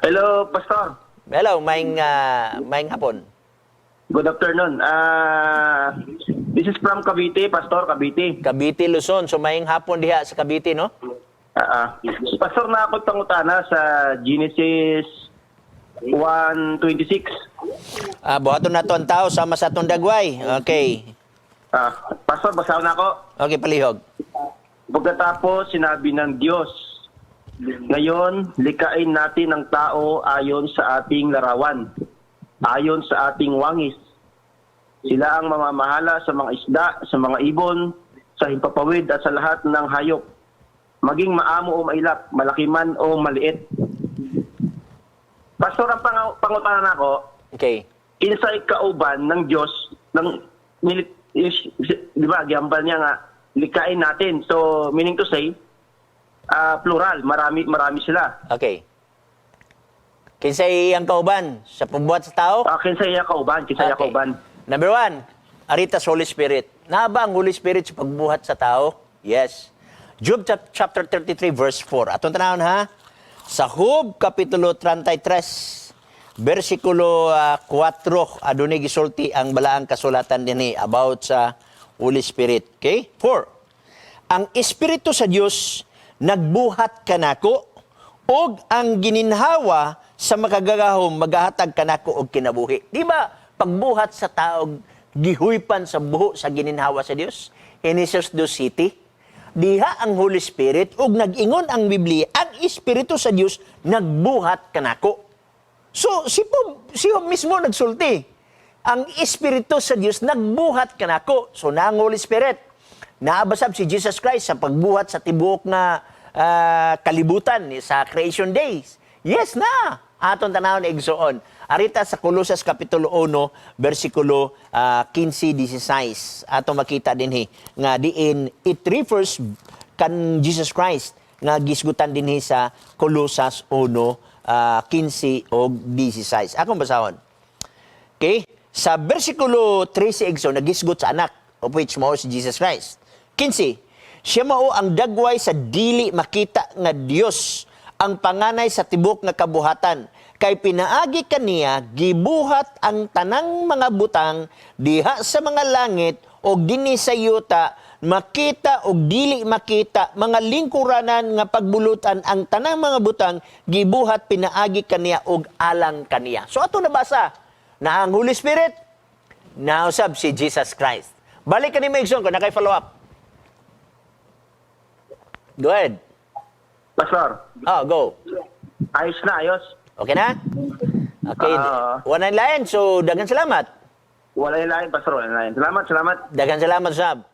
Hello, Pastor. Hello, maing hapon. Good afternoon. This is from Cavite, Pastor, Cavite. Cavite, Luzon. So maing hapon diha sa Cavite, no? Pastor, na ako pangutana sa Genesis 1:26. Buhaton na to ang tao sama sa atong dagway. Okay. Pastor, basahin na ako. Okay, palihog. Pagkatapos, sinabi ng Diyos, ngayon, likain natin ang tao ayon sa ating larawan, ayon sa ating wangis. Sila ang mamamahala sa mga isda, sa mga ibon, sa himpapawid at sa lahat ng hayop, maging maamo o mailap, malaki man o maliit. Pastor, ang pangutanan ako, Okay. kinsay kauban ng Diyos, di ba, giyambal niya nga, likain natin. So, meaning to say, plural, marami sila. Okay. Kinsay ang kauban sa pagbuhat sa tao? Kinsay kauban, Okay. kauban. Number 1, aritas Holy Spirit. Na ba ang Holy Spirit sa pagbuhat sa tao? Yes. Job chapter 33 verse 4. Atong tanawon ha. Sa Job kapitulo 33 versikulo 4 adunay gisulti ang balaang kasulatan dinhi about sa Holy Spirit. Okay? 4. Ang Espiritu sa Dios nagbuhat kanako og ang gininhawa sa makagagahom magahatag kanako og kinabuhi. Di ba? Pagbuhat sa tao gihuypan sa buho sa gininhawa sa Dios. Genesis 2:7. Diha ang Holy Spirit ug nag-ingon ang Biblia, ang Espiritu sa Dios nagbuhat kanako. So siya mismo nagsulti. Ang Espiritu sa Dios nagbuhat kanako. So na ang Holy Spirit naabasab si Jesus Christ sa pagbuhat sa tibuok na kalibutan sa creation days. Yes na. Aton tanawon igsoon. Arita sa Colossus kapitulo 1 bersikulo 15-16. Ato makita dinhi nga diin it refers kan Jesus Christ nga gisgutan dinhi sa Colossus 1:15 o 16. Akong basahon. Okay? Sa bersikulo 13 nagisgot sa anak of which mao si Jesus Christ. 15. Siya mao ang dagway sa dili makita nga Dios, ang panganay sa tibok nga kabuhatan. Kay pinaagi kaniya, gibuhat ang tanang mga butang diha sa mga langit o dinhi sa yuta, makita o dili makita, mga lingkuranan nga pagbulutan ang tanang mga butang, gibuhat pinaagi kaniya og alang kaniya. So ato nabasa na ang Holy Spirit, nausab si Jesus Christ. Balik ka ni Megson kung nakay-follow up. Go ahead. Pastor, Go. ayos na, ayos. Okay na? Okay. One line. So, dagan salamat. Wala yung lain, Pastor. Wala yung lain. Salamat. Dagan salamat, Sab.